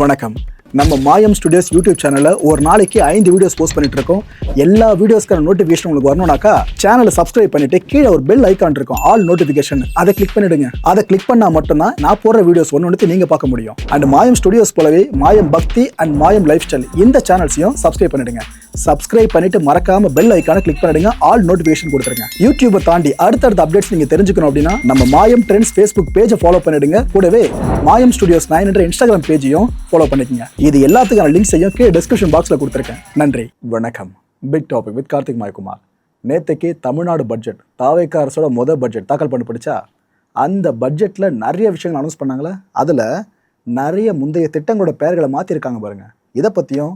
வணக்கம். நம்ம மாயம் ஸ்டுடியோஸ் யூடியூப் சேனலில் ஒரு நாளைக்கு 5 வீடியோஸ் போஸ்ட் பண்ணிட்டு இருக்கோம். எல்லா வீடியோஸ்க்கான நோட்டிஃபிகேஷன் உங்களுக்கு வரணும்னாக்கா சேனலை சப்ஸ்கிரைப் பண்ணிட்டு கீழே ஒரு பெல் ஐக்கான் இருக்கும், ஆல் நோட்டிஃபிகேஷன். அதை கிளிக் பண்ணிடுங்க. அதை கிளிக் பண்ணா மட்டும்தான் நான் போடுற வீடியோஸ் ஒன்று நீங்க பார்க்க முடியும். அண்ட் மாயம் ஸ்டுடியோஸ் போலவே மாயம் பக்தி அண்ட் மாயம் லைஃப் ஸ்டைல் இந்த சேனல்ஸையும் சப்ஸ்கிரைப் பண்ணிடுங்க. சப்ஸ்கிரைப் பண்ணிட்டு மறக்காம பெல் ஐக்கானை கிளிக் பண்ணிடுங்க, ஆல் நோட்டிஃபிகேஷன் கொடுத்துருங்க. யூடியூபை தாண்டி அடுத்தடுத்த அப்டேட்ஸ் நீங்க தெரிஞ்சுக்கணும் அப்படின்னா நம்ம மாயம் ட்ரெண்ட்ஸ் ஃபேஸ்புக் பேஜை ஃபாலோ பண்ணிடுங்க. கூடவே மாயம் ஸ்டுடியோஸ் 9 என்ற இன்ஸ்டாகிராம் பேஜையும் ஃபாலோ பண்ணிக்கங்க. இது எல்லாத்துக்கான லிங்க்ஸையும் கீழே டிஸ்கிரிப்ஷன் பாக்ஸ்ல கொடுத்துருக்கேன். நன்றி, வணக்கம். Big topic with Karthik Mayakumar. நேற்றுக்கு தமிழ்நாடு பட்ஜெட், தாவேகா அரசோட முதல் பட்ஜெட் தாக்கல் பண்ணப்படுச்சா? அந்த பட்ஜெட்டில் நிறைய விஷயங்கள் அனௌன்ஸ் பண்ணாங்களே, அதில் நிறைய முந்தைய திட்டங்களோட பெயர்களை மாற்றிருக்காங்க பாருங்க. இதை பற்றியும்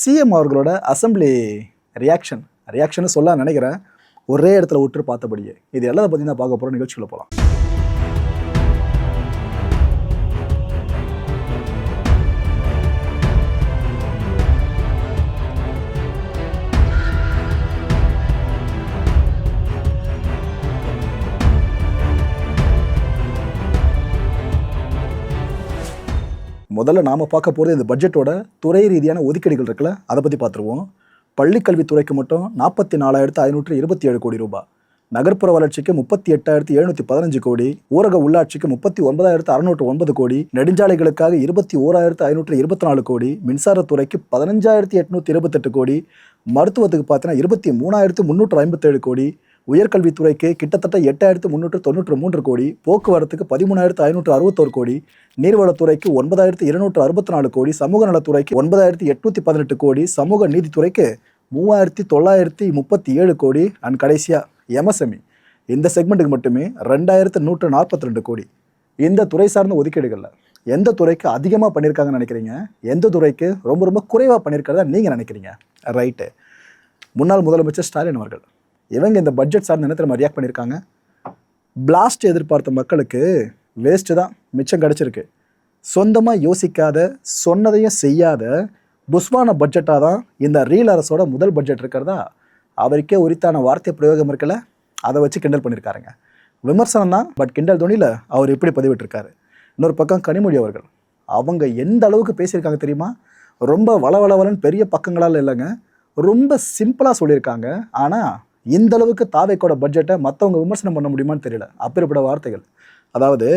சிஎம் அவர்களோட அசம்பிளி ரியாக்ஷன் சொல்ல நினைக்கிறேன், ஒரே இடத்துல விட்டு பார்த்தபடியே. இது எல்லாத்தை பற்றி தான் பார்க்க போகிறோம். நிகழ்ச்சிக்குள்ள போகலாம். முதல்ல நாம் பார்க்க போகிறது இந்த பட்ஜெட்டோட துறை ரீதியான ஒதுக்கீடுகள் இருக்குல்ல, அதை பற்றி பார்த்துருவோம். பள்ளிக்கல்வித்துறைக்கு மட்டும் 44,527 கோடி ரூபாய், நகர்ப்புற வளர்ச்சிக்கு 38,715 கோடி, ஊரக உள்ளாட்சிக்கு 39,609 கோடி, நெடுஞ்சாலைகளுக்காக 21,524 கோடி, மின்சாரத்துறைக்கு 15,828 கோடி, மருத்துவத்துக்கு பார்த்தீங்கன்னா 23,357 கோடி, உயர்கல்வித்துறைக்கு கிட்டத்தட்ட 8,393 கோடி, போக்குவரத்துக்கு 13,561 கோடி, நீர்வளத்துறைக்கு 9,264 கோடி, சமூக நலத்துறைக்கு 9,818 கோடி, சமூக நீதித்துறைக்கு 3,937 கோடி, அண்ட் கடைசியா எம்எஸ்எம்இ இந்த செக்மெண்ட்டுக்கு மட்டுமே 2,142 கோடி. இந்த துறை சார்ந்த ஒதுக்கீடுகளில் எந்த துறைக்கு அதிகமாக பண்ணியிருக்காங்கன்னு நினைக்கிறீங்க? எந்த துறைக்கு ரொம்ப ரொம்ப குறைவாக பண்ணியிருக்கிறதா நீங்கள் நினைக்கிறீங்க? ரைட்டு. முன்னாள் முதலமைச்சர் ஸ்டாலின் அவர்கள் இவங்க இந்த பட்ஜெட் சார்ந்த என்ன தெரியுமா ரியாக்ட் பண்ணியிருக்காங்க? பிளாஸ்ட் எதிர்பார்த்த மக்களுக்கு வேஸ்ட்டு தான் மிச்சம் கிடச்சிருக்கு. சொந்தமாக யோசிக்காத, சொன்னதையும் செய்யாத புஸ்வான பட்ஜெட்டாக தான் இந்த ரீல் அரசோட முதல் பட்ஜெட் இருக்கிறதா அவருக்கே உரித்தான வார்த்தை பிரயோகம் இருக்குல்ல, அதை வச்சு கிண்டல் பண்ணியிருக்காருங்க. விமர்சனம் தான், பட் கிண்டல் துணியில் அவர் எப்படி பதிவிட்டிருக்காரு. இன்னொரு பக்கம் கனிமொழி அவர்கள் அவங்க எந்த அளவுக்கு பேசியிருக்காங்க தெரியுமா? ரொம்ப வளவளவலன்னு பெரிய பக்கங்களால் இல்லைங்க, ரொம்ப சிம்பிளாக சொல்லியிருக்காங்க. ஆனால் இந்த அளவுக்கு தாவேக்கோட பட்ஜெட்டை மற்றவங்க விமர்சனம் பண்ண முடியுமான்னு தெரியல. அப்பேற்பட்ட வார்த்தைகள். அதாவது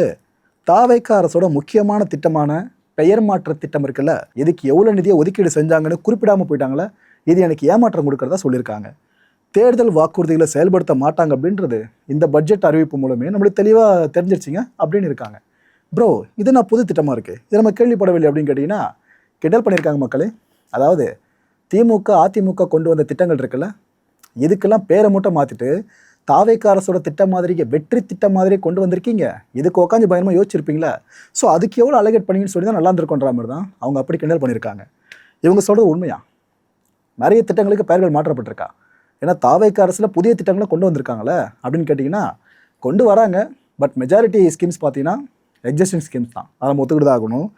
தாவேக்கா அரசோட முக்கியமான திட்டமான பெயர் மாற்ற திட்டம் இருக்குல்ல, இதுக்கு எவ்வளோ நிதியை ஒதுக்கீடு செஞ்சாங்கன்னு குறிப்பிடாமல் போயிட்டாங்களே, இது எனக்கு ஏமாற்றம் கொடுக்கறதா சொல்லியிருக்காங்க. தேர்தல் வாக்குறுதிகளை செயல்படுத்த மாட்டாங்க அப்படின்றது இந்த பட்ஜெட் அறிவிப்பு மூலமே நம்மளுக்கு தெளிவாக தெரிஞ்சிருச்சிங்க அப்படின்னு இருக்காங்க. ப்ரோ, இது நான் புது திட்டமாக இருக்குது, இது நம்ம கேள்விப்படவில்லை அப்படின்னு கேட்டிங்கன்னா கிண்டல் பண்ணியிருக்காங்க மக்களே. அதாவது திமுக அதிமுக கொண்டு வந்த திட்டங்கள் இருக்குல்ல, இதுக்கெல்லாம் பேரை மட்டும் மாற்றிட்டு தாவேக்கா அரசோட திட்டம் மாதிரி வெற்றி திட்டம் மாதிரி கொண்டு வந்திருக்கீங்க. இதுக்கு உட்காந்து பயணமாக யோசிச்சிருப்பீங்களா? ஸோ அதுக்கு எவ்வளோ அலகேட் பண்ணிங்கன்னு சொல்லி தான் நல்லா இருந்திருக்குன்ற மாதிரி தான் அவங்க அப்படி கிண்டல் பண்ணியிருக்காங்க. இவங்க சொல்கிறது உண்மையா? நிறைய திட்டங்களுக்கு பெயர்கள் மாற்றப்பட்டிருக்கா? ஏன்னா தாவேக்கா அரசில் புதிய திட்டங்களை கொண்டு வந்திருக்காங்களே அப்படின்னு கேட்டிங்கன்னா கொண்டு வராங்க. பட் மெஜாரிட்டி ஸ்கீம்ஸ் பார்த்தீங்கன்னா எக்ஸிஸ்டிங் ஸ்கீம்ஸ் தான், அதை நம்ம ஒத்துக்கிட்டு தான் ஆகணும்.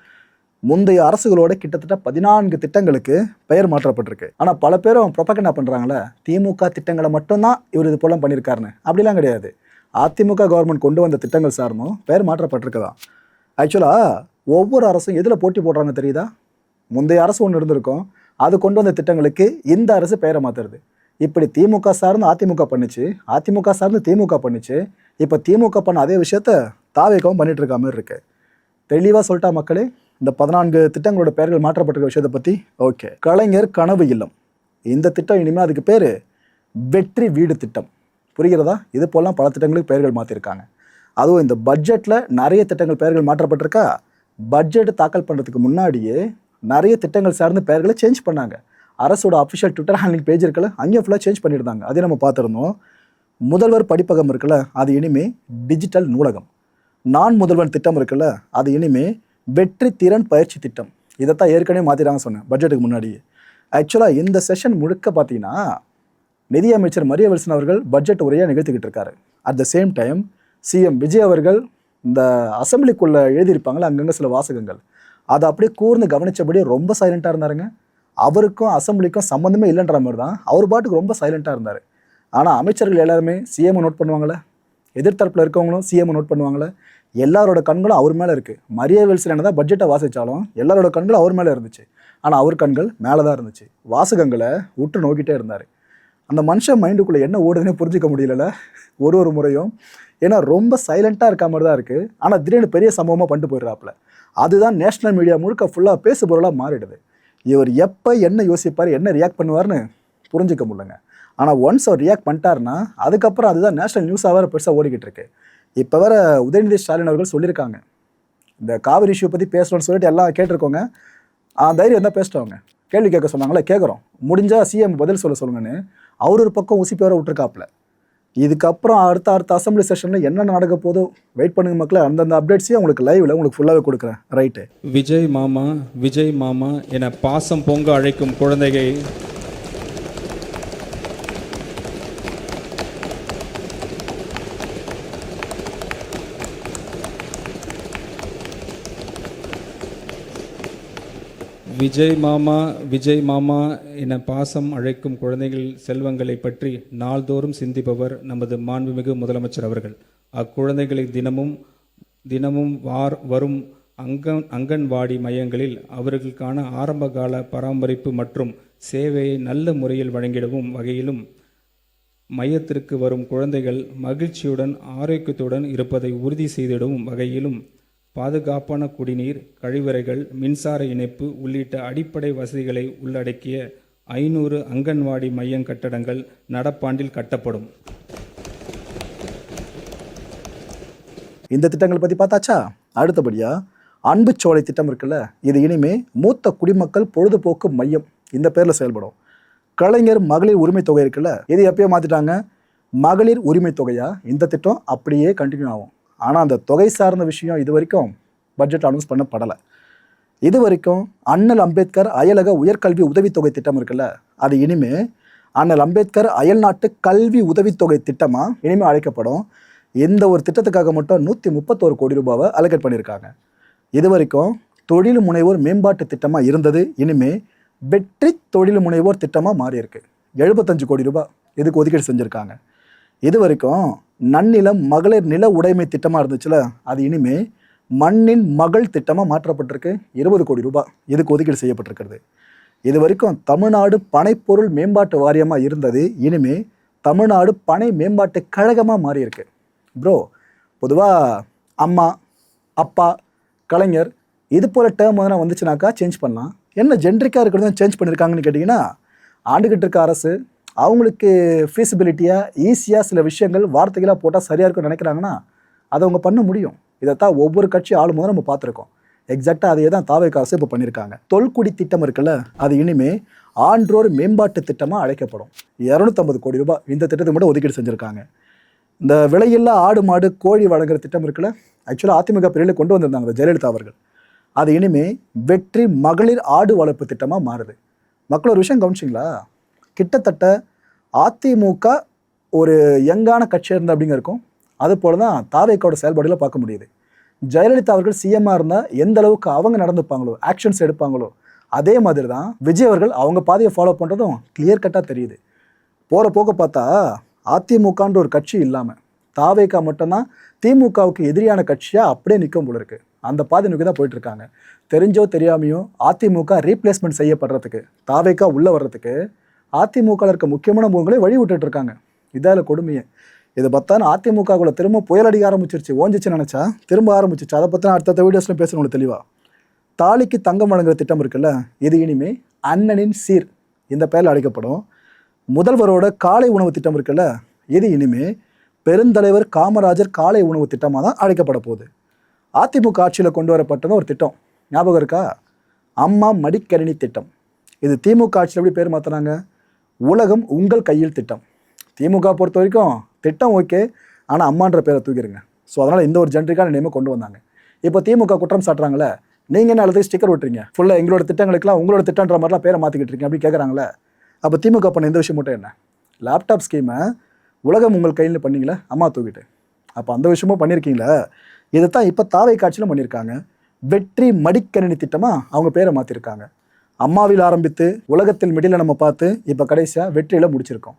முந்தைய அரசுகளோட கிட்டத்தட்ட 14 திட்டங்களுக்கு பெயர் மாற்றப்பட்டிருக்கு. ஆனால் பல பேரும் ப்ரொபகண்டா பண்ணுறாங்களே, திமுக திட்டங்களை மட்டும்தான் இவர் இது போல பண்ணியிருக்காருன்னு. அப்படிலாம் கிடையாது. அதிமுக கவர்மெண்ட் கொண்டு வந்த திட்டங்கள் சார்ந்தும் பெயர் மாற்றப்பட்டிருக்குதான். ஆக்சுவலாக ஒவ்வொரு அரசும் எதில் போட்டி போடுறாங்க தெரியுதா? முந்தைய அரசு ஒன்று இருந்திருக்கும், அது கொண்டு வந்த திட்டங்களுக்கு இந்த அரசு பெயரை மாற்றுறது. இப்படி திமுக சார்ந்து அதிமுக பண்ணிச்சு, அதிமுக சார்ந்து திமுக பண்ணிச்சு, இப்போ திமுக பண்ண அதே விஷயத்த தாவேகவும் பண்ணிட்டு இருக்க மாதிரி இருக்கு. தெளிவாக சொல்லிட்டா மக்களே, இந்த 14 திட்டங்களோட பெயர்கள் மாற்றப்பட்டிருக்க விஷயத்தை பற்றி. ஓகே, கலைஞர் கனவு இல்லம் இந்த திட்டம் இனிமேல் அதுக்கு பேர் வெற்றி வீடு திட்டம். புரிகிறதா? இது போலாம் பல திட்டங்களுக்கு பெயர்கள் மாற்றிருக்காங்க. அதுவும் இந்த பட்ஜெட்டில் நிறைய திட்டங்கள் பெயர்கள் மாற்றப்பட்டிருக்கா. பட்ஜெட் தாக்கல் பண்ணுறதுக்கு முன்னாடியே நிறைய திட்டங்கள் சார்ந்து பெயர்களை சேஞ்ச் பண்ணாங்க. அரசோட அஃபிஷியல் ட்விட்டர் ஹேண்ட்லிங் பேஜ் இருக்குல்ல, அங்கேயும் ஃபுல்லாக சேஞ்ச் பண்ணியிருந்தாங்க. அதே நம்ம பார்த்துருந்தோம். முதல்வர் படிப்பகம் இருக்குல்ல, அது இனிமே டிஜிட்டல் நூலகம். நான் முதல்வன் திட்டம் இருக்குல்ல, அது இனிமே வெற்றி திறன் பயிற்சி திட்டம். இதைத்தான் ஏற்கனவே மாற்றிட்டாங்க சொன்னேன் பட்ஜெட்டுக்கு முன்னாடியே. ஆக்சுவலாக இந்த செஷன் முழுக்க பார்த்தீங்கன்னா நிதியமைச்சர் மரிய வில்சன் அவர்கள் பட்ஜெட் உரையாக நிகழ்த்திக்கிட்டு இருக்காரு. At the same time CM Vijay அவர்கள் இந்த அசம்பிளிக்குள்ளே எழுதியிருப்பாங்களே அங்கங்கே சில வாசகங்கள், அதை அப்படியே கூர்ந்து கவனித்தபடி ரொம்ப சைலண்ட்டாக இருந்தாருங்க. அவருக்கும் அசம்பிளிக்கும் சம்மந்தமே இல்லைன்ற மாதிரி தான் அவர் பாட்டுக்கு ரொம்ப சைலண்ட்டாக இருந்தார். ஆனால் அமைச்சர்கள் எல்லாருமே சிஎம்ஐ நோட் பண்ணுவாங்களே, எதிர்த்தரப்பில் இருக்கவங்களும் சிஎம் நோட் பண்ணுவாங்களே, எல்லாரோட கண்களும் அவர் மேலே இருக்குது. மரியா வில்சன் என்ன தான் பட்ஜெட்டை வாசித்தாலும் எல்லாரோட கண்களும் அவர் மேலே இருந்துச்சு. ஆனால் அவர் கண்கள் மேலே தான் இருந்துச்சு. வாசகங்களை உற்று நோக்கிட்டே இருந்தார். அந்த மனுஷன் மைண்டுக்குள்ளே என்ன ஓடுதுன்னு புரிஞ்சிக்க முடியல ஒரு முறையும். ஏன்னா ரொம்ப சைலண்ட்டாக இருக்க மாதிரி தான் இருக்குது. ஆனால் திடீர்னு பெரிய சம்பவமாக பண்ணிட்டு போயிடுறாப்புல. அதுதான் நேஷனல் மீடியா முழுக்க ஃபுல்லாக பேசு பொருளாக மாறிடுது. இவர் எப்போ என்ன யோசிப்பார், என்ன ரியாக்ட் பண்ணுவார்னு புரிஞ்சிக்க முடியலங்க. ஆனால் ஒன்ஸ் அவர் ரியாக்ட் பண்ணிட்டாருன்னா அதுக்கப்புறம் அதுதான் நேஷனல் நியூஸாக வேறு பெருசாக ஓடிக்கிட்டு இருக்கு. இப்போ வேறு உதயநிதி ஸ்டாலின் அவர்கள் சொல்லியிருக்காங்க, இந்த காவிரி இஷ்யூ பற்றி பேசணும்னு சொல்லிட்டு எல்லாம் கேட்டிருக்கோங்க. தைரியம் தான் பேசிட்டவங்க. கேள்வி கேட்க சொன்னாங்களே, கேட்குறோம், முடிஞ்சால் சிஎம் பதில் சொல்லுங்கன்னு அவர் ஒரு பக்கம் உசிப்பி வர விட்டுருக்காப்புல. இதுக்கப்புறம் அடுத்த அசம்பிளி செஷனில் என்ன நடக்க போதோ வெயிட் பண்ணுங்க மக்களே. அந்தந்த அப்டேட்ஸையும் உங்களுக்கு லைவில் உங்களுக்கு ஃபுல்லாகவே கொடுக்குறேன். ரைட்டு. விஜய் மாமா என பாசம் பொங்க அழைக்கும் குழந்தைகள் விஜய் மாமா என பாசம் அழைக்கும் குழந்தைகள் செல்வங்களை பற்றி நாள்தோறும் சிந்திப்பவர் நமது மாண்புமிகு முதலமைச்சர் அவர்கள். அக்குழந்தைகளை தினமும் வரும் அங்கன்வாடி மையங்களில் அவர்களுக்கான ஆரம்பகால பராமரிப்பு மற்றும் சேவையை நல்ல முறையில் வழங்கிடவும் வகையிலும், மையத்திற்கு வரும் குழந்தைகள் மகிழ்ச்சியுடன் ஆரோக்கியத்துடன் இருப்பதை உறுதி செய்திடவும் வகையிலும் பாதுகாப்பான குடிநீர், கழிவறைகள், மின்சார இணைப்பு உள்ளிட்ட அடிப்படை வசதிகளை உள்ளடக்கிய 500 அங்கன்வாடி மையம் கட்டடங்கள் நடப்பாண்டில் கட்டப்படும். இந்த திட்டங்களை பற்றி பார்த்தாச்சா? அடுத்தபடியாக அன்பு சோலை திட்டம் இருக்குல்ல, இது இனிமே மூத்த குடிமக்கள் பொழுதுபோக்கு மையம் இந்த பேரில் செயல்படும். கலைஞர் மகளிர் உரிமை தொகை இருக்குல்ல, இது எப்பயோ மாற்றிட்டாங்க, மகளிர் உரிமை தொகையா இந்த திட்டம் அப்படியே கண்டினியூ ஆகும். ஆனால் அந்த தொகை சார்ந்த விஷயம் இது வரைக்கும் பட்ஜெட் அனௌன்ஸ் பண்ணப்படலை. இது வரைக்கும் அண்ணல் அம்பேத்கர் அயலக உயர்கல்வி உதவித்தொகை திட்டம் இருக்குல்ல, அது இனிமே அண்ணல் அம்பேத்கர் அயல்நாட்டு கல்வி உதவித்தொகை திட்டமாக இனிமேல் அழைக்கப்படும். இந்த ஒரு திட்டத்துக்காக மட்டும் 131 கோடி ரூபாவை அலோகேட் பண்ணியிருக்காங்க. இது வரைக்கும் தொழில் முனைவோர் மேம்பாட்டு திட்டமாக இருந்தது, இனிமே வெற்றி தொழில் முனைவோர் திட்டமாக மாறியிருக்கு. 75 கோடி ரூபாய் இதுக்கு ஒதுக்கீடு செஞ்சுருக்காங்க. இது வரைக்கும் நன்னிலம் மகளிர் நில உடைமை திட்டமாக இருந்துச்சுல, அது இனிமே மண்ணின் மகள் திட்டமாக மாற்றப்பட்டிருக்கு. 20 கோடி ரூபாய் இதுக்கு ஒதுக்கீடு செய்யப்பட்டிருக்கிறது. இது வரைக்கும் தமிழ்நாடு பனைப்பொருள் மேம்பாட்டு வாரியமாக இருந்தது, இனிமே தமிழ்நாடு பனை மேம்பாட்டு கழகமாக மாறியிருக்கு. ப்ரோ, பொதுவாக அம்மா, அப்பா, கலைஞர் இது போல் டேர்ம் வந்து வந்துச்சுனாக்கா சேஞ்ச் பண்ணலாம். என்ன ஜென்ரிக்காக இருக்கிறதும் சேஞ்ச் பண்ணியிருக்காங்கன்னு கேட்டிங்கன்னா, ஆண்டுகிட்டு இருக்க அரசு அவங்களுக்கு ஃபீஸிபிலிட்டியாக ஈஸியாக சில விஷயங்கள் வார்த்தைகளாக போட்டால் சரியாக இருக்குன்னு நினைக்கிறாங்கன்னா அதை அவங்க பண்ண முடியும். இதைத்தான் ஒவ்வொரு கட்சி ஆளும்போது நம்ம பார்த்துருக்கோம். எக்ஸாக்டாக அதே தான் தாவேக அரசு இப்போ பண்ணியிருக்காங்க. தொல்குடி திட்டம் இருக்குல்ல, அது இனிமே ஆன்றோர் மேம்பாட்டு திட்டமாக அழைக்கப்படும். 250 கோடி ரூபாய் இந்த திட்டத்துக்கு மட்டும் ஒதுக்கீடு செஞ்சுருக்காங்க. இந்த விலையில்லா ஆடு மாடு கோழி வழங்குற திட்டம் இருக்குல்ல, ஆக்சுவலாக அதிமுக பிரிவில் கொண்டு வந்திருந்தாங்க ஜெயலலிதா அவர்கள். அது இனிமே வெற்றி மகளிர் ஆடு வளர்ப்பு திட்டமாக மாறுது. மக்கள் ஒரு விஷயம் கவனிச்சிங்களா, கிட்டத்தட்ட அதிமுக ஒரு யங்கான கட்சியாக இருந்த அப்படிங்க இருக்கும். அது போல தான் தாவேக்காவோட செயல்பாடுகளை பார்க்க முடியுது. ஜெயலலிதா அவர்கள் சிஎம்மாக இருந்தால் எந்த அளவுக்கு அவங்க நடந்துப்பாங்களோ, ஆக்ஷன்ஸ் எடுப்பாங்களோ, அதே மாதிரி தான் விஜய் அவர்கள் அவங்க பாதையை ஃபாலோ பண்ணுறதும் கிளியர் கட்டாக தெரியுது. போகிற போக்க பார்த்தா அதிமுகன்ற ஒரு கட்சி இல்லாமல் தாவேக்கா மட்டும்தான் திமுகவுக்கு எதிரியான கட்சியாக அப்படியே நிற்கும் போல இருக்குது. அந்த பாதை நோக்கி தான் போயிட்டுருக்காங்க. தெரிஞ்சோ தெரியாமையோ அதிமுக ரீப்ளேஸ்மெண்ட் செய்யப்படுறதுக்கு, தாவேக்கா உள்ளே வர்றதுக்கு அதிமுகவில் இருக்க முக்கியமான முகங்களை வழி விட்டுட்டு இருக்காங்க. இதால் கொடுமையை. இதை பார்த்தாலும் அதிமுகவுக்குள்ள திரும்ப புயல் அடிக்க ஆரம்பிச்சிருச்சு. ஓஞ்சிச்சு நினச்சா திரும்ப ஆரம்பிச்சிச்சு. அதை பற்றி அடுத்த வீடியோஸில் பேசணும் தெளிவாக. தாலிக்கு தங்கம் வழங்குற திட்டம் இருக்குல்ல, இது இனிமே அண்ணனின் சீர் இந்த பெயரில் அழைக்கப்படும். முதல்வரோட காலை உணவு திட்டம் இருக்குல்ல, இது இனிமே பெருந்தலைவர் காமராஜர் காலை உணவு திட்டமாக தான் அழைக்கப்பட போகுது. அதிமுக ஆட்சியில் கொண்டு வரப்பட்டது ஒரு திட்டம் ஞாபகம் இருக்கா? அம்மா மடிக்கணினி திட்டம். இது திமுக ஆட்சியில் எப்படி பேர் மாற்றினாங்க? உலகம் உங்கள் கையில் திட்டம். திமுக பொறுத்த வரைக்கும் திட்டம் ஓகே, ஆனால் அம்மான்ற பேரை தூக்கிடுங்க. ஸோ அதனால் இந்த ஒரு ஜென்ரிக்கான நேமை கொண்டு வந்தாங்க. இப்போ திமுக குற்றம் சாட்டுறாங்களே, நீங்கள் என்ன எல்லாத்தையும் ஸ்டிக்கர் விட்டுறீங்க, ஃபுல்லாக எங்களோட திட்டங்களுக்கெல்லாம் உங்களோட திட்டன்ற மாதிரிலாம் பேரை மாற்றிக்கிட்டு இருக்கீங்க அப்படி கேட்குறாங்களே. அப்போ திமுக பண்ண இந்த விஷயம் மட்டும் என்ன? லேப்டாப் ஸ்கீமை உலகம் உங்கள் கையில் பண்ணீங்களே அம்மா தூக்கிட்டு, அப்போ அந்த விஷயமும் பண்ணியிருக்கீங்களே. இதைத்தான் இப்போ தாவை காட்சியிலும் பண்ணியிருக்காங்க. வெற்றி மடிக்கணினி திட்டமாக அவங்க பேரை மாற்றிருக்காங்க. அம்மாவில் ஆரம்பித்து உலகத்தில் மிடில் நம்ம பார்த்து இப்போ கடைசியாக வெற்றியில் முடிச்சிருக்கோம்.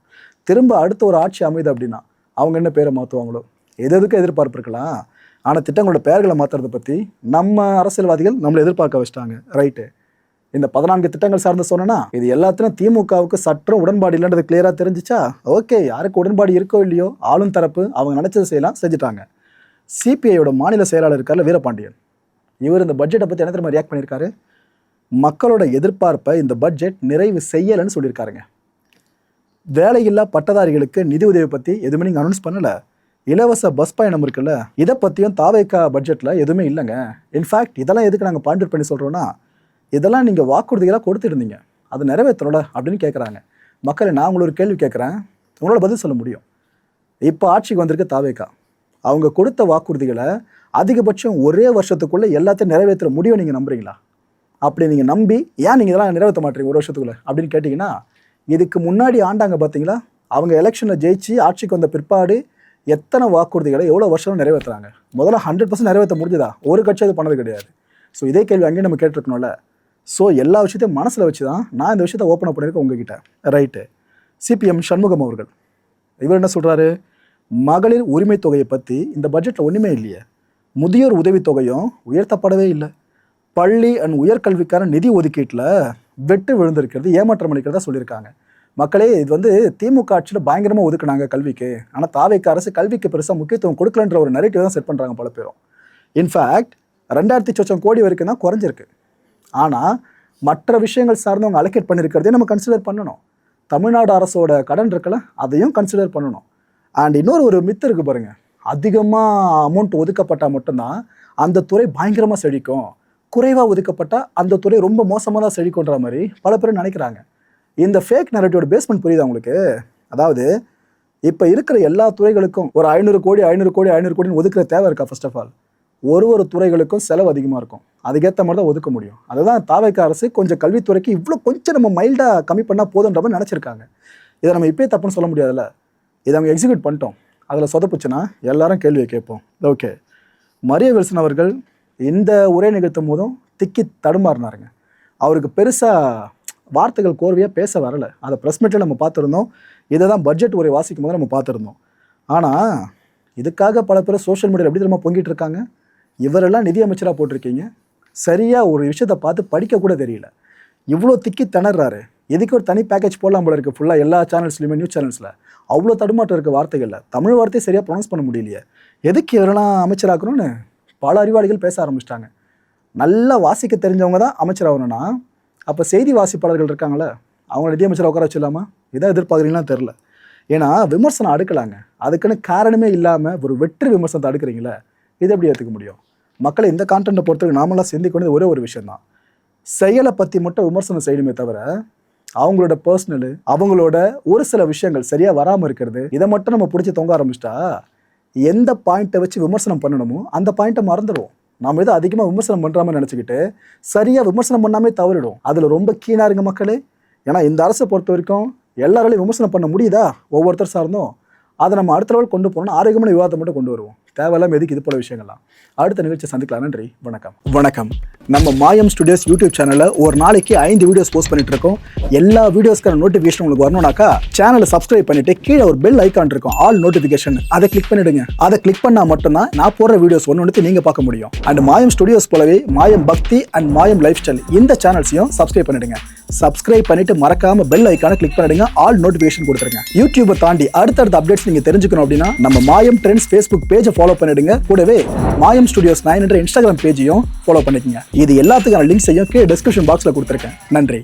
திரும்ப அடுத்த ஒரு ஆட்சி அமைது அப்படின்னா அவங்க என்ன பேரை மாற்றுவாங்களோ, எதுக்கும் எதிர்பார்ப்பு இருக்கலாம். ஆனால் திட்டங்களோட பெயர்களை மாற்றுறதை பற்றி நம்ம அரசியல்வாதிகள் நம்மளை எதிர்பார்க்க வச்சிட்டாங்க. ரைட்டு, இந்த 14 திட்டங்கள் சார்ந்து சொன்னா இது எல்லாத்திலும் திமுகவுக்கு சற்றும் உடன்பாடு இல்லைன்றது கிளியராக தெரிஞ்சிச்சா? ஓகே, யாருக்கு உடன்பாடு இருக்கோ இல்லையோ ஆளும் தரப்பு அவங்க நினச்சது செய்யலாம், செஞ்சுட்டாங்க. சிபிஐயோட மாநில செயலாளர் இருக்கார்ல வீரபாண்டியன், இவர் இந்த பட்ஜெட்டை பற்றி என்ன தெரியுமா ரியாக்ட் பண்ணியிருக்காரு? மக்களோட எதிர்பார்ப்பை இந்த பட்ஜெட் நிறைவு செய்யலைன்னு சொல்லியிருக்காருங்க. வேலையில்லா பட்டதாரிகளுக்கு நிதி உதவி பற்றி எதுவுமே நீங்கள் அனௌன்ஸ் பண்ணலை. இலவச பஸ் பயணம் இருக்குல்ல, இதை பற்றியும் தாவேகா பட்ஜெட்டில் எதுவுமே இல்லைங்க. இன்ஃபேக்ட் இதெல்லாம் எதுக்கு நாங்கள் பாயிண்ட் பண்ணி சொல்கிறோன்னா, இதெல்லாம் நீங்கள் வாக்குறுதிகளாக கொடுத்துருந்தீங்க, அது நிறைவேற்றல அப்படின்னு கேட்குறாங்க. மக்களை நான் உங்களை ஒரு கேள்வி கேட்குறேன், உங்களோட பதில் சொல்ல முடியும். இப்போ ஆட்சிக்கு வந்திருக்க தாவேகா, அவங்க கொடுத்த வாக்குறுதிகளை அதிகபட்சம் ஒரே வருஷத்துக்குள்ளே எல்லாத்தையும் நிறைவேற்ற முடியும் நீங்கள் நம்புறீங்களா? அப்படி நீங்கள் நம்பி ஏன் நீங்கள் இதெல்லாம் நிறைவேற்ற மாட்டீங்க ஒரு வருஷத்துக்குள்ளே அப்படின்னு கேட்டிங்கன்னா, இதுக்கு முன்னாடி ஆண்டாங்க பார்த்தீங்களா, அவங்க எலெக்ஷனில் ஜெயிச்சு ஆட்சிக்கு வந்த பிற்பாடு எத்தனை வாக்குறுதிகளை எவ்வளோ வருஷம் நிறைவேற்றுறாங்க? முதல்ல 100% நிறைவேற்ற முடிஞ்சதா? ஒரு கட்சி அது பண்ணது கிடையாது. ஸோ இதே கேள்வி அங்கேயும் நம்ம கேட்டிருக்கணும்ல. ஸோ எல்லா விஷயத்தையும் மனசில் வச்சு தான் நான் இந்த விஷயத்தை ஓப்பன் அப் பண்ணியிருக்கேன் உங்ககிட்ட. ரைட்டு, சிபிஎம் சண்முகம் அவர்கள் இவர் என்ன சொல்கிறாரு? மகளிர் உரிமை தொகையை பற்றி இந்த பட்ஜெட்டில் ஒன்றுமே இல்லையே. முதியோர் உதவித்தொகையும் உயர்த்தப்படவே இல்லை. பள்ளி அண்ட் உயர்கல்விக்கான நிதி ஒதுக்கீட்டில் வெட்டு விழுந்திருக்கிறது, ஏமாற்றம் அளிக்கிறதா சொல்லியிருக்காங்க. மக்களே, இது திமுக ஆட்சியில் பயங்கரமாக ஒதுக்குனாங்க கல்விக்கு, ஆனால் தாவேகா அரசு கல்விக்கு பெருசாக முக்கியத்துவம் கொடுக்கலன்ற ஒரு நரேட்டிவ் தான் செட் பண்ணுறாங்க பல பேரும். இன்ஃபேக்ட் 2000 கோடி வரைக்கும் தான் குறைஞ்சிருக்கு. ஆனால் மற்ற விஷயங்கள் சார்ந்தவங்க அலோகேட் பண்ணியிருக்கிறதே நம்ம கன்சிடர் பண்ணணும். தமிழ்நாடு அரசோட கடன் இருக்கல, அதையும் கன்சிடர் பண்ணணும். அண்ட் இன்னொரு மித்து இருக்குது பாருங்கள், அதிகமாக அமௌண்ட் ஒதுக்கப்பட்டால் மட்டும்தான் அந்த துறை பயங்கரமாக செழிக்கும், குறைவாக ஒதுக்கப்பட்டால் அந்த துறை ரொம்ப மோசமாக தான் செழிக்கும்ன்ற மாதிரி பல பேர் நினைக்கிறாங்க. இந்த ஃபேக் நரேட்டிவோட பேஸ்மெண்ட் புரியுதா உங்களுக்கு? அதாவது இப்போ இருக்கிற எல்லா துறைகளுக்கும் ஒரு 500 கோடின்னு ஒதுக்குற தேவை இருக்கா? ஃபர்ஸ்ட் ஆஃப் ஆல் ஒரு துறைகளுக்கும் செலவு அதிகமாக இருக்கும், அதுக்கேற்ற மாதிரி தான் ஒதுக்க முடியும். அதுதான் தாவேகா அரசு கொஞ்சம் கல்வித்துறைக்கு இவ்வளோ கொஞ்சம் நம்ம மைல்டாக கம்மி பண்ணால் போதுன்ற மாதிரி நினச்சிருக்காங்க. இதை நம்ம இப்போயே தப்புன்னு சொல்ல முடியாதுல்ல. இதை அவங்க எக்ஸிக்யூட் பண்ணிட்டோம், அதில் சொதப்புச்சுன்னா எல்லாரும் கேள்வியை கேட்போம். ஓகே, மரிய வில்சன் அவர்கள் இந்த உரை நிகழ்த்தும் போதும் திக்கி தடுமாறினாருங்க. அவருக்கு பெருசாக வார்த்தைகள் கோர்வையாக பேச வரலை. அதை ப்ரெஸ் மீட்டில் நம்ம பார்த்துருந்தோம், இதை தான் பட்ஜெட் உரை வாசிக்கும் போது நம்ம பார்த்துருந்தோம். ஆனால் இதுக்காக பல பேர் சோஷியல் மீடியாவில் எப்படி தெரியுமா பொங்கிட்டு இருக்காங்க? இவரெல்லாம் நிதியமைச்சராக போட்டிருக்கீங்க, சரியாக ஒரு விஷயத்தை பார்த்து படிக்க கூட தெரியல, இவ்வளோ திக்கி திணறாரு, எதுக்கு ஒரு தனி பேக்கேஜ் போடலாம் போல இருக்குது ஃபுல்லாக எல்லா சேனல்ஸ்லையுமே, நியூஸ் சேனல்ஸில் அவ்வளோ தடுமாட்டம் இருக்க வார்த்தைகளில் தமிழ் வார்த்தையை சரியாக ப்ரொனவுன்ஸ் பண்ண முடியலையே. எதுக்கு இவரெல்லாம் அமைச்சராக்கணும்னு பல அறிவாளிகள் பேச ஆரம்பிச்சிட்டாங்க. நல்லா வாசிக்க தெரிஞ்சவங்க தான் அமைச்சராகணும்னா, அப்போ செய்தி வாசிப்பாளர்கள் இருக்காங்களே, அவங்க நிதியமைச்சராக உட்கார வச்சிடலாமா? இதான் எதிர்பார்க்குறீங்களா தெரில. ஏன்னா விமர்சனம் அடுக்கலாங்க, அதுக்குன்னு காரணமே இல்லாமல் ஒரு வெற்றி விமர்சனத்தை அடுக்குறீங்களே, இது எப்படி ஏற்றுக்க முடியும்? மக்களை இந்த கான்டென்ட்டை பொறுத்தவரைக்கும் நாமெல்லாம் சிந்திக்க வேண்டியது ஒரே ஒரு விஷயம் தான், செயலை பற்றி மட்டும் விமர்சனம் செய்யணுமே தவிர அவங்களோட பர்சனலு, அவங்களோட ஒரு சில விஷயங்கள் சரியாக வராமல் இருக்கிறது, இதை மட்டும் நம்ம பிடிச்சி தொங்க ஆரம்பிச்சிட்டா எந்த பாயிண்ட்டை வச்சு விமர்சனம் பண்ணணுமோ அந்த பாயிண்ட்டை மறந்துடுவோம். நாம் எதை அதிகமாக விமர்சனம் பண்ணுறாமல் நினச்சிக்கிட்டு சரியாக விமர்சனம் பண்ணாமே தவறிடும். அதில் ரொம்ப கீனாக இருங்க மக்களே. ஏன்னா இந்த அரசை பொறுத்த வரைக்கும் எல்லாராலையும் விமர்சனம் பண்ண முடியுதா? ஒவ்வொருத்தர் சார்ந்தும் அதை நம்ம அடுத்த லெவல் கொண்டு போகணும்னா ஆரோக்கியமான விவாதத்தை மட்டும் கொண்டு வருவோம். தேவையில்லாம எதுக்கு இது போல விஷயங்கள்லாம். அடுத்த நிகழ்ச்சியை சந்திக்கலாம். நன்றி, வணக்கம். நம்ம மாயம் ஸ்டுடியோஸ் யூடியூப் சேனலில் ஒரு நாளைக்கு 5 வீடியோஸ் போஸ்ட் பண்ணிட்டு இருக்கோம். எல்லா வீடியோஸ்க்கான நோட்டிஃபிகேஷன் உங்களுக்கு வரணும்னாக்கா சேனலை சப்ஸ்கிரைப் பண்ணிட்டு கீழே ஒரு பெல் ஐக்கான் இருக்கும், ஆல் நோட்டிஃபிகேஷன், அதை கிளிக் பண்ணிடுங்க. அதை கிளிக் பண்ணால் மட்டும்தான் நான் போடுற வீடியோஸ் ஒன்று நீங்கள் பார்க்க முடியும். அண்ட் மாயம் ஸ்டுடியோஸ் போலவே மாயம் பக்தி அண்ட் மாயம் லைஃப் ஸ்டைல் இந்த சேனல்ஸையும் சப்ஸ்கிரைப் பண்ணிடுங்க. சப்ஸ்கிரைப் பண்ணிட்டு மறக்காம பெல் ஐக்கானை கிளிக் பண்ணிடுங்க, ஆல் நோட்டிஃபிகேஷன் கொடுத்துருங்க. யூடியூபை தாண்டி அடுத்தடுத்த அப்டேட்ஸ் நீங்க தெரிஞ்சுக்கணும் அப்படின்னா நம்ம மாயம் ட்ரெண்ட்ஸ் ஃபேஸ்புக் பேஜை ஃபாலோ பண்ணிடுங்க. கூடவே மாயம் ஸ்டுடியோஸ் 9 என்ற இன்ஸ்டாகிராம் பேஜையும் ஃபாலோ பண்ணிக்கங்க. இது எல்லாத்துக்கான லிங்க்ஸையும் கீழே டிஸ்கிரிப்ஷன் பாக்ஸ்ல கொடுத்துருக்கேன். நன்றி.